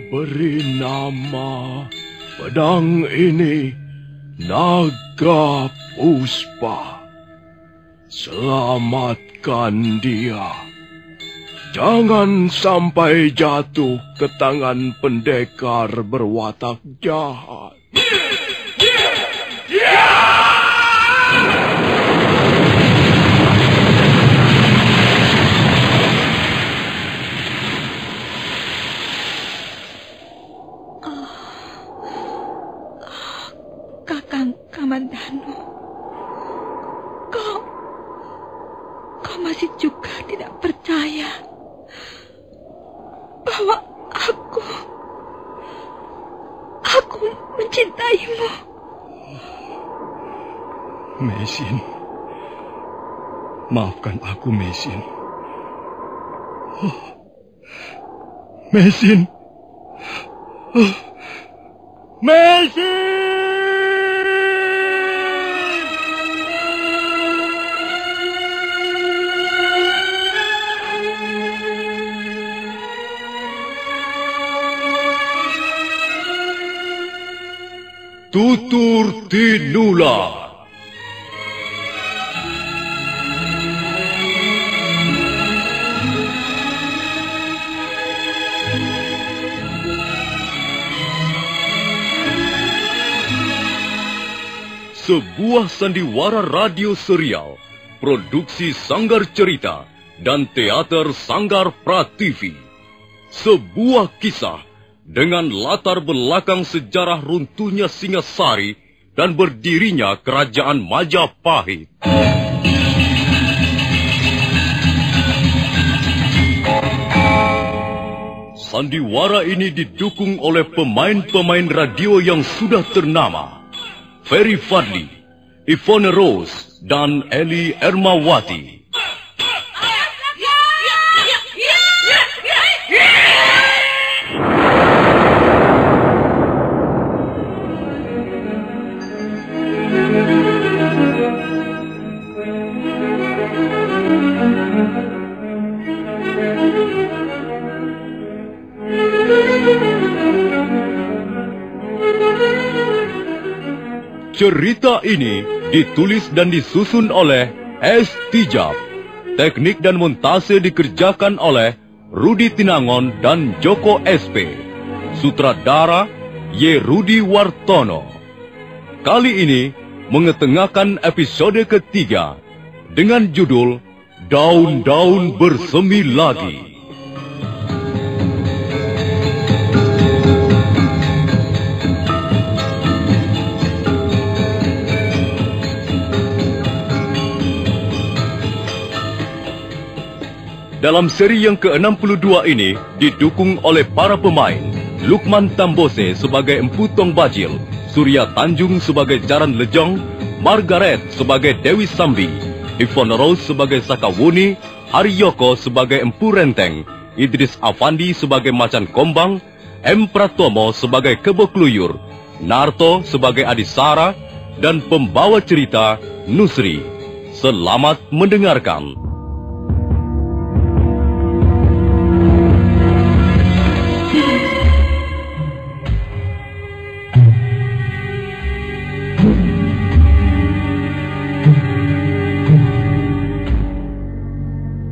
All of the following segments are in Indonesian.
Beri nama pedang ini Naga Puspa. Selamatkan dia. Jangan sampai jatuh ke tangan pendekar berwatak jahat. Kakang Kamandanu, kau masih juga tidak percaya bahwa aku mencintaimu. Mesin, maafkan aku, Mesin. Mesin, Mesin. Tutur Tinula. Sebuah sandiwara radio serial, produksi Sanggar Cerita dan Teater Sanggar Prativi. Sebuah kisah dengan latar belakang sejarah runtuhnya Singasari dan berdirinya Kerajaan Majapahit. Sandiwara ini didukung oleh pemain-pemain radio yang sudah ternama. Ferry Fadli, Ivone Rose, dan Eli Ermawati. Cerita ini ditulis dan disusun oleh S. Tijab. Teknik dan montase dikerjakan oleh Rudi Tinangon dan Joko SP. Sutradara Y. Rudi Wartono. Kali ini mengetengahkan episode ketiga dengan judul Daun-Daun Bersemi Lagi. Dalam seri yang ke-62 ini didukung oleh para pemain Lukman Tambose sebagai Empu Tong Bajil, Surya Tanjung sebagai Jaran Lejong, Margaret sebagai Dewi Sambi, Ivone Rose sebagai Sakawuni, Haryoko sebagai Empu Renteng, Idris Afandi sebagai Macan Kombang, M. Pratomo sebagai Kebo Kluyur, Narto sebagai Adisara, dan pembawa cerita Nusri. Selamat mendengarkan.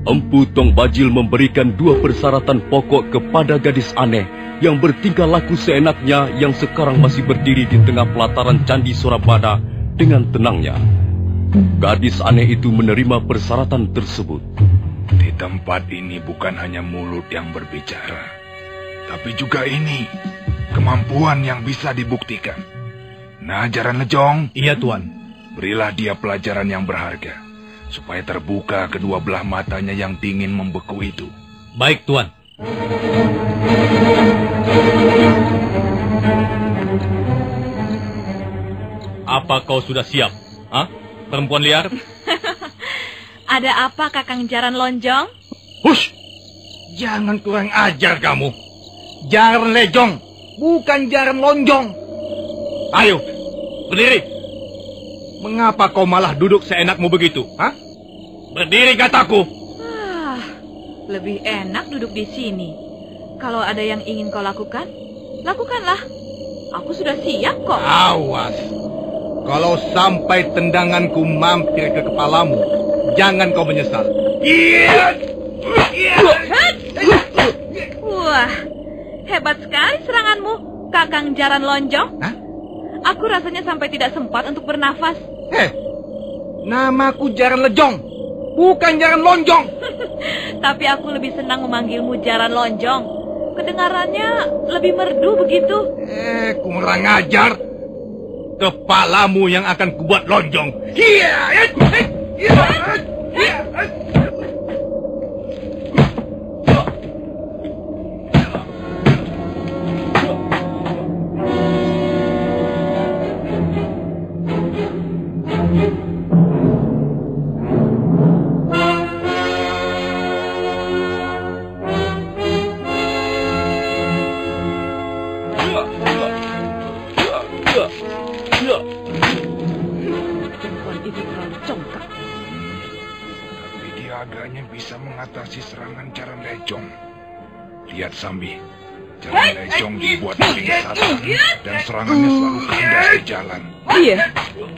Empu Tong Bajil memberikan dua persyaratan pokok kepada gadis aneh yang bertingkah laku seenaknya yang sekarang masih berdiri di tengah pelataran Candi Surabada dengan tenangnya. Gadis aneh itu menerima persyaratan tersebut. Di tempat ini bukan hanya mulut yang berbicara, tapi juga ini kemampuan yang bisa dibuktikan. Nah, Jaran Lejong. Iya, Tuan. Berilah dia pelajaran yang berharga, supaya terbuka kedua belah matanya yang dingin membeku itu. Baik, Tuan. Apa kau sudah siap? Hah? Perempuan liar? Ada apa, Kakang Jaran Lonjong? Hush! Jangan kurang ajar kamu. Jaran Lejong, bukan Jaran Lonjong. Ayo, berdiri. Mengapa kau malah duduk seenakmu begitu? Hah? Berdiri kataku. Lebih enak duduk di sini. Kalau ada yang ingin kau lakukan, lakukanlah. Aku sudah siap kok. Awas. Kalau sampai tendanganku mampir ke kepalamu, jangan kau menyesal. Wah, hebat sekali seranganmu, Kakang Jaran Lonjong. Hah? Aku rasanya sampai tidak sempat untuk bernafas. Namaku Jaran Lejong, bukan Jaran Lonjong. Tapi aku lebih senang memanggilmu Jaran Lonjong. Kedengarannya lebih merdu begitu. Kurang ajar. Kepalamu yang akan kubuat lonjong. Perempuan itu terlalu congkak. Tapi dia agaknya bisa mengatasi serangan Jaran Lejong. Lihat Sambi, Jaran Lejong dibuat kelihatan dan serangannya selalu kandas di jalan. Iya,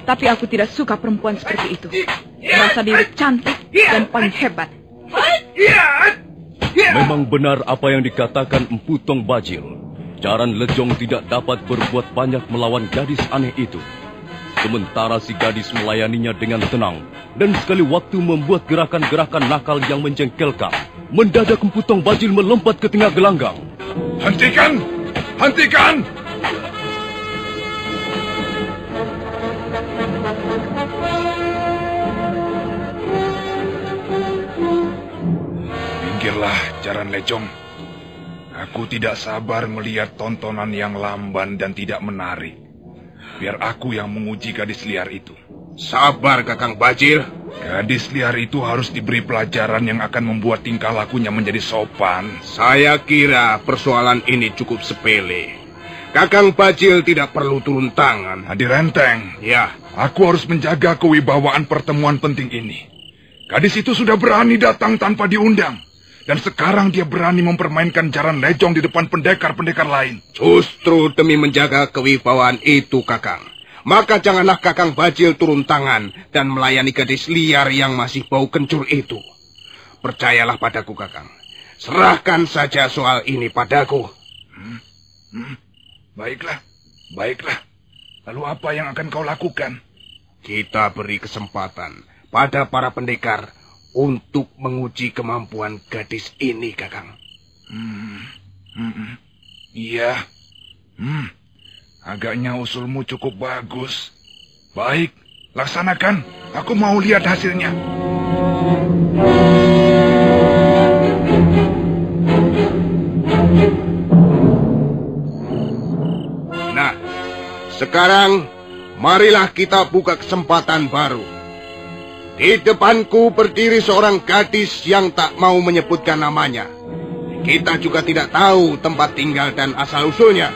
tapi aku tidak suka perempuan seperti itu. Merasa diri cantik dan paling hebat. Memang benar apa yang dikatakan Empu Tong Bajil. Jaran Lejong tidak dapat berbuat banyak melawan gadis aneh itu. Sementara si gadis melayaninya dengan tenang dan sekali waktu membuat gerakan-gerakan nakal yang menjengkelkan. Mendadak Empu Tong Bajil melompat ke tengah gelanggang. Hentikan! Hentikan! Minggirlah, Jaran Lejong. Aku tidak sabar melihat tontonan yang lamban dan tidak menarik. Biar aku yang menguji gadis liar itu. Sabar, Kakang Bajil. Gadis liar itu harus diberi pelajaran yang akan membuat tingkah lakunya menjadi sopan. Saya kira persoalan ini cukup sepele. Kakang Bajil tidak perlu turun tangan. Hadi Renteng, Ya, aku harus menjaga kewibawaan pertemuan penting ini. Gadis itu sudah berani datang tanpa diundang. Dan sekarang dia berani mempermainkan Jaran Lejong di depan pendekar-pendekar lain. justru demi menjaga kewibawaan itu, Kakang. Maka janganlah Kakang Bajil turun tangan dan melayani gadis liar yang masih bau kencur itu. Percayalah padaku, Kakang. Serahkan saja soal ini padaku. Baiklah, baiklah. Lalu apa yang akan kau lakukan? Kita beri kesempatan pada para pendekar untuk menguji kemampuan gadis ini, Kakang. Iya. Agaknya usulmu cukup bagus. Baik, laksanakan. Aku mau lihat hasilnya. Nah, sekarang marilah kita buka kesempatan baru. Di depanku berdiri seorang gadis yang tak mau menyebutkan namanya. Kita juga tidak tahu tempat tinggal dan asal-usulnya.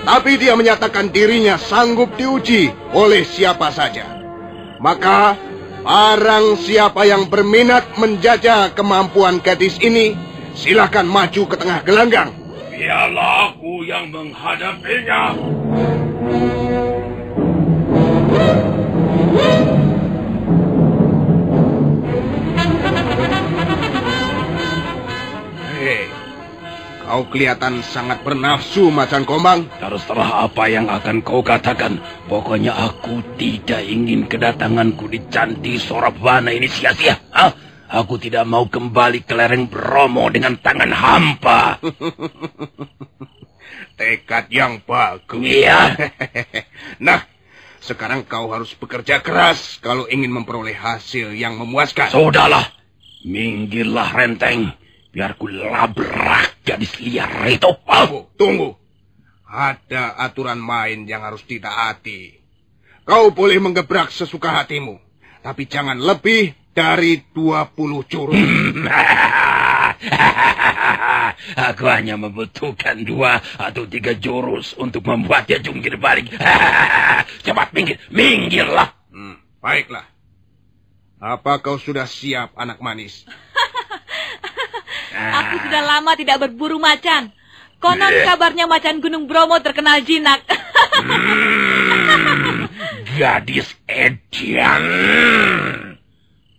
Tapi dia menyatakan dirinya sanggup diuji oleh siapa saja. Maka, barang siapa yang berminat menjajah kemampuan gadis ini, silakan maju ke tengah gelanggang. Biarlah aku yang menghadapinya. Hei, kau kelihatan sangat bernafsu, Macan Kombang. Terserah apa yang akan kau katakan. Pokoknya aku tidak ingin kedatanganku di Candi Sorabwana ini sia-sia. Aku tidak mau kembali ke lereng Bromo dengan tangan hampa. Tekad yang bagus. Iya. Nah, sekarang kau harus bekerja keras kalau ingin memperoleh hasil yang memuaskan. Sudahlah. Minggirlah, Renteng. Biar ku labrak gadis liar itu. Tunggu. Ada aturan main yang harus ditaati. Kau boleh menggebrak sesuka hatimu. Tapi jangan lebih dari 20 jurus. Aku hanya membutuhkan 2 atau 3 jurus untuk membuat dia jungkir balik. Cepat minggir. Minggirlah. Baiklah. Apa kau sudah siap, anak manis? Aku sudah lama tidak berburu macan. Konon kabarnya macan Gunung Bromo terkenal jinak. Gadis edan.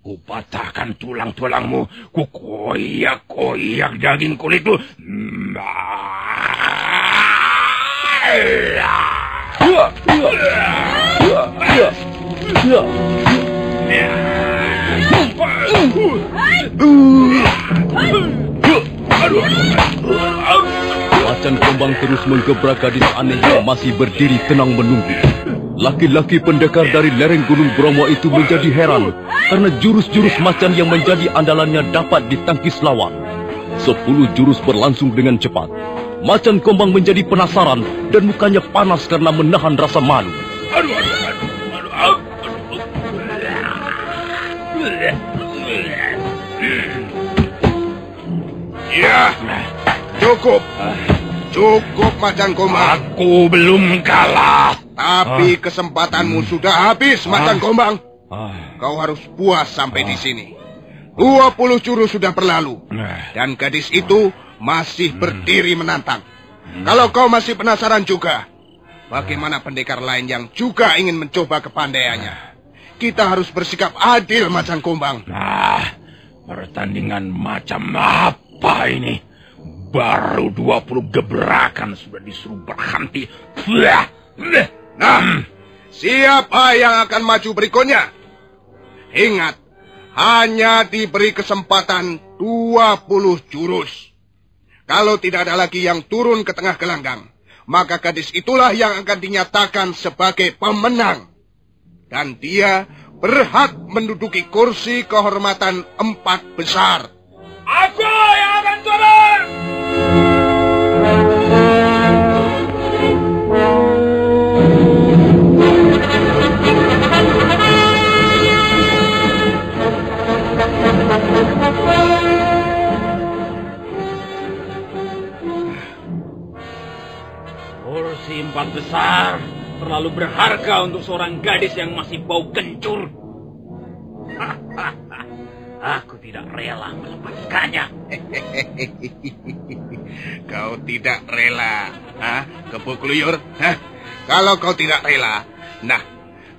Kupatahkan tulang-tulangmu, kukoyak-koyak daging kulitmu. Macan Kombang terus menggebrak gadis aneh yang masih berdiri tenang menunggu. Laki-laki pendekar dari lereng Gunung Bromo itu menjadi heran karena jurus-jurus macan yang menjadi andalannya dapat ditangkis lawan. 10 jurus berlangsung dengan cepat. Macan Kombang menjadi penasaran dan mukanya panas karena menahan rasa malu. Ya, cukup. Cukup, Macan Kombang. Aku belum kalah. Tapi kesempatanmu sudah habis, Macan Kombang. Kau harus puas sampai di sini. 20 jurus sudah berlalu. Dan gadis itu masih berdiri menantang. Kalau kau masih penasaran juga, bagaimana pendekar lain yang juga ingin mencoba kepandaiannya? Kita harus bersikap adil, Macan Kombang. Pertandingan macam apa ini? Baru 20 gebrakan sudah disuruh berhenti. Nah, siapa yang akan maju berikutnya? Ingat, hanya diberi kesempatan 20 jurus. Kalau tidak ada lagi yang turun ke tengah gelanggang, maka gadis itulah yang akan dinyatakan sebagai pemenang. Dan dia berhak menduduki kursi kehormatan 4 besar. Aku yang akan turun! Kursi 4 besar terlalu berharga untuk seorang gadis yang masih bau kencur. Aku tidak rela melepaskannya. Kau tidak rela, Kebo Kluyur? Kalau kau tidak rela, nah,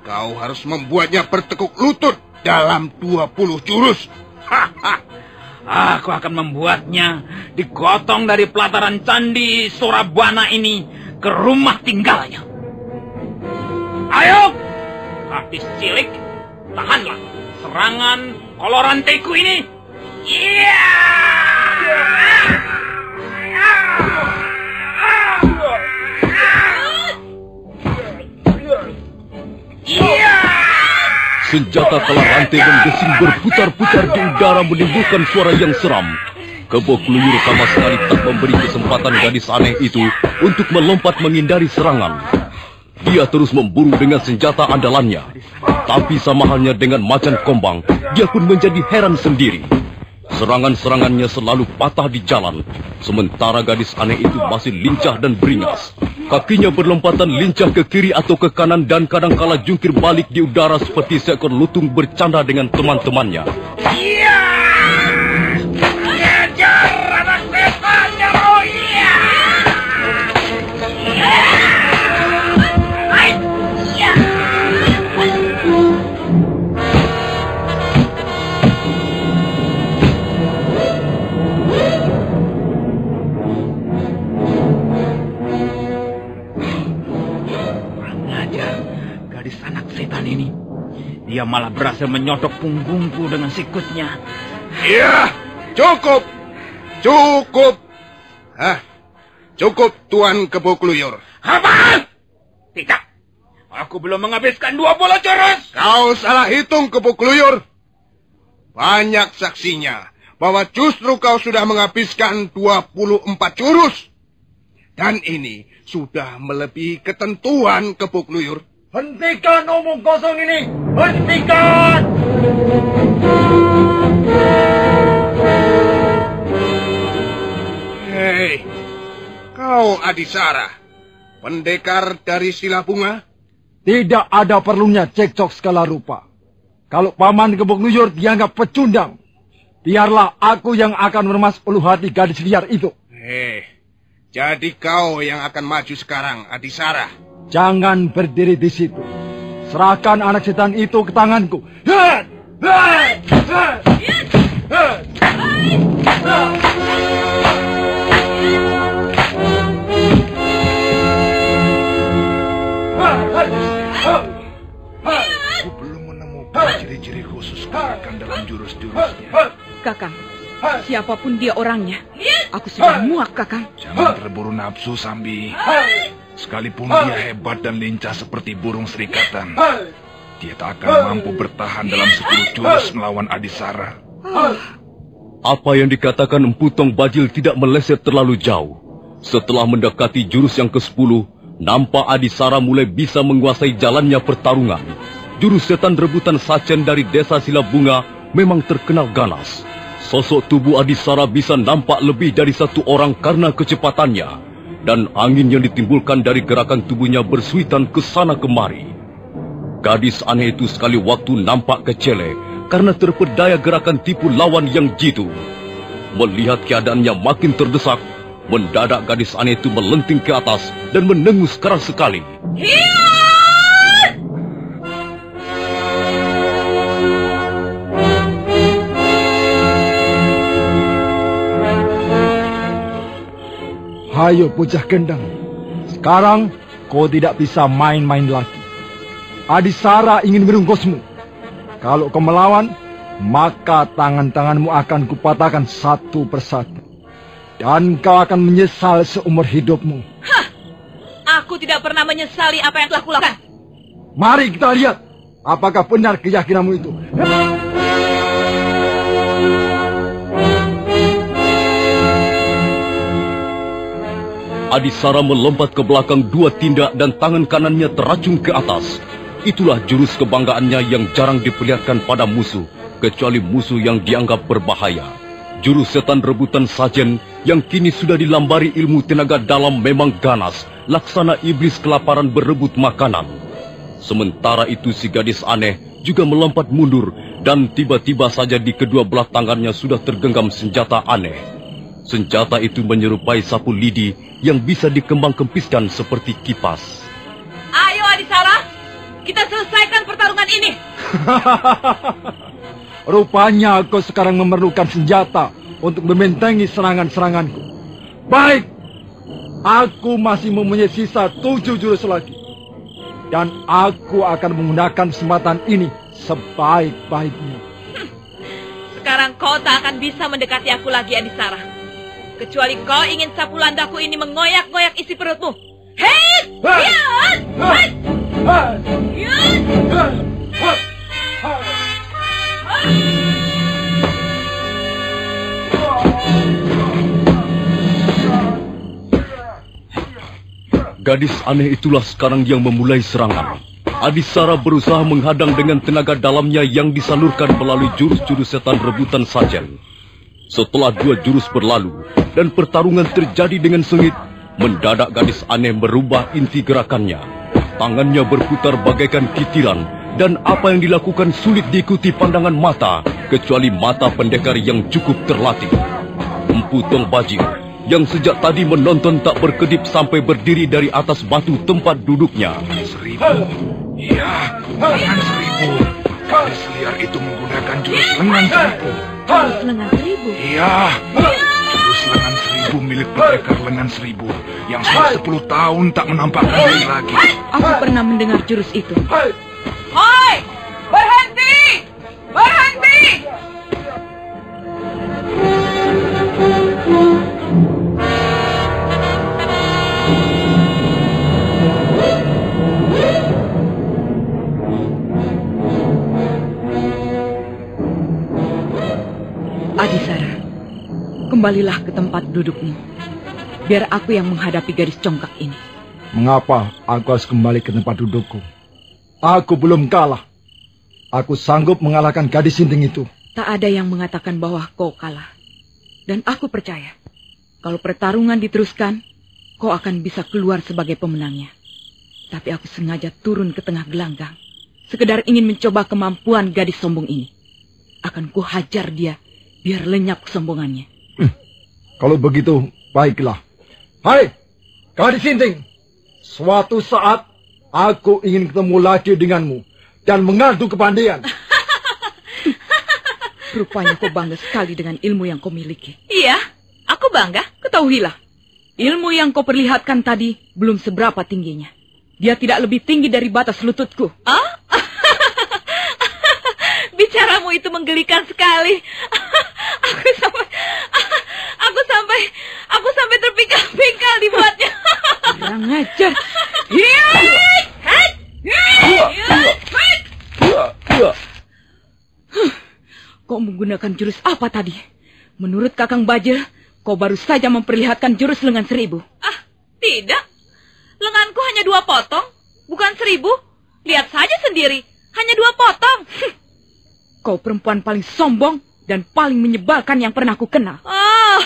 kau harus membuatnya bertekuk lutut dalam 20 jurus. Aku akan membuatnya digotong dari pelataran candi Sorabana ini ke rumah tinggalnya. Ayo, gadis cilik, tahanlah serangan koloranteku ini. Iya! Senjata koloranti dan gesing berputar-putar di udara menimbulkan suara yang seram. Kebo Kluyur sama sekali tak memberi kesempatan gadis aneh itu untuk melompat menghindari serangan. Dia terus memburu dengan senjata andalannya. Tapi sama halnya dengan Macan Kombang, dia pun menjadi heran sendiri. Serangan-serangannya selalu patah di jalan, sementara gadis aneh itu masih lincah dan beringas. Kakinya berlompatan lincah ke kiri atau ke kanan dan kadangkala jungkir balik di udara seperti seekor lutung bercanda dengan teman-temannya. Iya! Ngejar anak setannya, oh iya! Ini dia malah berhasil menyodok punggungku dengan sikutnya. Iya, cukup. Cukup, Tuan Kebo Kluyur. Apa? Tidak, aku belum menghabiskan 20 jurus. Kau salah hitung, Kebo Kluyur. Banyak saksinya bahwa justru kau sudah menghabiskan 24 jurus. Dan ini sudah melebihi ketentuan, Kebo Kluyur. Hentikan omong kosong ini! Hentikan! Hei, kau Adisara, pendekar dari Sila Bunga? Tidak ada perlunya cekcok skala rupa. Kalau Paman Kebo Kluyur dianggap pecundang, Biarlah aku yang akan meremas ulu hati gadis liar itu. Jadi kau yang akan maju sekarang, Adisara. Jangan berdiri di situ. Serahkan anak setan itu ke tanganku. Aku belum menemukan ciri-ciri khusus gerakan dalam jurus-jurusnya. Kakang, siapapun dia orangnya, aku sudah muak, Kakang. Jangan terburu nafsu, Sambi. Sekalipun dia hebat dan lincah seperti burung serigatan, dia tak akan mampu bertahan dalam 10 jurus melawan Adisara. Apa yang dikatakan Empu Tong Bajil tidak meleset terlalu jauh. Setelah mendekati jurus yang ke-10, nampak Adisara mulai bisa menguasai jalannya pertarungan. Jurus setan rebutan Sacen dari desa Silabunga memang terkenal ganas. Sosok tubuh Adisara bisa nampak lebih dari satu orang karena kecepatannya. Dan angin yang ditimbulkan dari gerakan tubuhnya bersuitan ke sana kemari. Gadis aneh itu sekali waktu nampak kecele karena terpedaya gerakan tipu lawan yang jitu. Melihat keadaannya makin terdesak, mendadak gadis aneh itu melenting ke atas dan menengus keras sekali. Hayo bocah gendang, sekarang kau tidak bisa main-main lagi. Adisara ingin merungkusmu. Kalau kau melawan, maka tangan-tanganmu akan kupatahkan satu persatu. Dan kau akan menyesal seumur hidupmu. Hah! Aku tidak pernah menyesali apa yang telah kulakukan. Mari kita lihat, apakah benar keyakinanmu itu. Adisara melompat ke belakang 2 tindak dan tangan kanannya teracung ke atas. Itulah jurus kebanggaannya yang jarang diperlihatkan pada musuh, kecuali musuh yang dianggap berbahaya. Jurus setan rebutan Sajen yang kini sudah dilambari ilmu tenaga dalam memang ganas, laksana iblis kelaparan berebut makanan. Sementara itu si gadis aneh juga melompat mundur dan tiba-tiba saja di kedua belah tangannya sudah tergenggam senjata aneh. Senjata itu menyerupai sapu lidi yang bisa dikembang-kempiskan seperti kipas. Ayo Adisara, kita selesaikan pertarungan ini. Rupanya kau sekarang memerlukan senjata untuk membentengi serangan-seranganku. Baik, aku masih mempunyai sisa 7 jurus lagi. Dan aku akan menggunakan kesempatan ini sebaik-baiknya. Sekarang kau tak akan bisa mendekati aku lagi, Adisara. Kecuali kau ingin sapu landaku ini mengoyak-ngoyak isi perutmu. Hei! Gadis aneh itulah sekarang yang memulai serangan. Adisara berusaha menghadang dengan tenaga dalamnya yang disalurkan melalui jurus-jurus setan rebutan Sajen. Setelah 2 jurus berlalu dan pertarungan terjadi dengan sengit, mendadak gadis aneh merubah inti gerakannya. Tangannya berputar bagaikan kitiran dan apa yang dilakukan sulit diikuti pandangan mata, kecuali mata pendekar yang cukup terlatih. Empu Tong Bajil yang sejak tadi menonton tak berkedip sampai berdiri dari atas batu tempat duduknya. 1000. Iya, lengan 1000. Gadis liar itu menggunakan jurus lengan 1000. Jurus lengan 1000? Iya, jurus lengan 1000 milik pendekar lengan 1000 yang sudah 10 tahun tak menampakkan diri lagi. Aku pernah mendengar jurus itu. Hoi! Berhenti! Berhenti! Adisara, kembalilah ke tempat dudukmu. Biar aku yang menghadapi gadis congkak ini. Mengapa aku harus kembali ke tempat dudukku? Aku belum kalah. Aku sanggup mengalahkan gadis sinting itu. Tak ada yang mengatakan bahwa kau kalah. Dan aku percaya, kalau pertarungan diteruskan, kau akan bisa keluar sebagai pemenangnya. Tapi aku sengaja turun ke tengah gelanggang, sekedar ingin mencoba kemampuan gadis sombong ini. Akan ku hajar dia biar lenyap kesombongannya. Kalau begitu, baiklah. Hai, gadis Sinting. Suatu saat, aku ingin ketemu lagi denganmu dan mengadu kepandaian. Rupanya kau bangga sekali dengan ilmu yang kau miliki. Iya, aku bangga. Ketahuilah, ilmu yang kau perlihatkan tadi belum seberapa tingginya. Dia tidak lebih tinggi dari batas lututku. Oh? Bicaramu itu menggelikan sekali. Aku sampai terpingkal-pingkal dibuatnya. Kurang ajar. Kau menggunakan jurus apa tadi? Menurut Kakang Bajil, kau baru saja memperlihatkan jurus lengan 1000. Ah, tidak. Lenganku hanya 2 potong, bukan 1000. Lihat saja sendiri, hanya 2 potong. Kau perempuan paling sombong dan paling menyebalkan yang pernah ku kenal. Oh,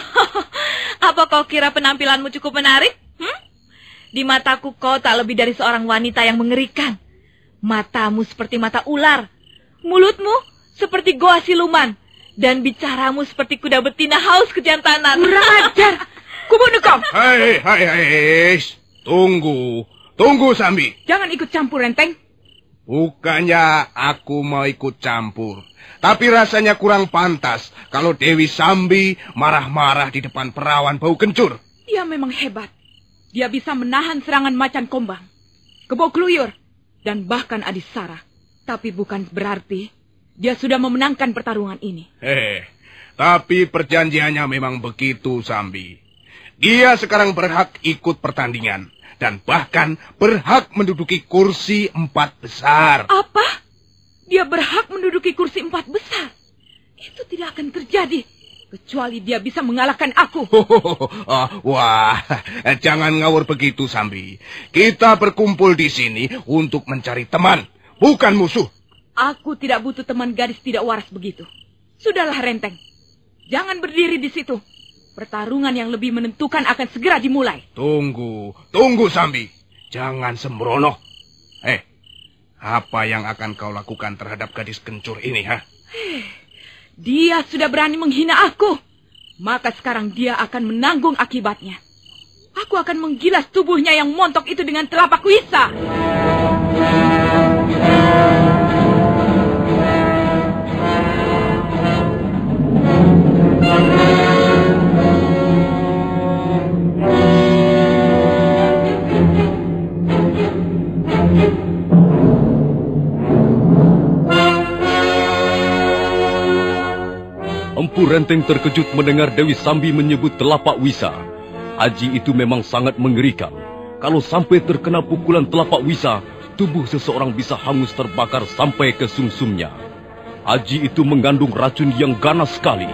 apa kau kira penampilanmu cukup menarik? Di mataku kau tak lebih dari seorang wanita yang mengerikan. Matamu seperti mata ular, mulutmu seperti goa siluman, dan bicaramu seperti kuda betina haus kejantanan. Kurang ajar, kubunuh kau. Hai, tunggu Sambi. Jangan ikut campur, Renteng. Bukannya aku mau ikut campur, tapi rasanya kurang pantas kalau Dewi Sambi marah-marah di depan perawan bau kencur. Dia memang hebat. Dia bisa menahan serangan macan kombang, kebo keluyur, dan bahkan Adisara. Tapi bukan berarti dia sudah memenangkan pertarungan ini. Tapi perjanjiannya memang begitu, Sambi. Dia sekarang berhak ikut pertandingan. Dan bahkan berhak menduduki kursi 4 besar. Apa? Dia berhak menduduki kursi 4 besar? Itu tidak akan terjadi. Kecuali dia bisa mengalahkan aku. Wah, jangan ngawur begitu, Sambi. Kita berkumpul di sini untuk mencari teman, bukan musuh. Aku tidak butuh teman gadis tidak waras begitu. Sudahlah, Renteng. Jangan berdiri di situ. Pertarungan yang lebih menentukan akan segera dimulai. Tunggu Sambi. Jangan sembrono. Apa yang akan kau lakukan terhadap gadis kencur ini, ha? Dia sudah berani menghina aku. Maka sekarang dia akan menanggung akibatnya. Aku akan menggilas tubuhnya yang montok itu dengan telapak wisa. Empu Renteng terkejut mendengar Dewi Sambi menyebut telapak wisa. Aji itu memang sangat mengerikan. Kalau sampai terkena pukulan telapak wisa, tubuh seseorang bisa hangus terbakar sampai ke sumsumnya. Aji itu mengandung racun yang ganas sekali.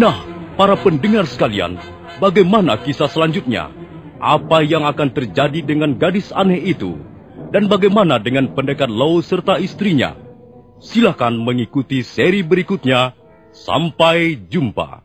Nah, para pendengar sekalian, bagaimana kisah selanjutnya? Apa yang akan terjadi dengan gadis aneh itu? Dan bagaimana dengan pendekar Lau serta istrinya? Silakan mengikuti seri berikutnya. Sampai jumpa.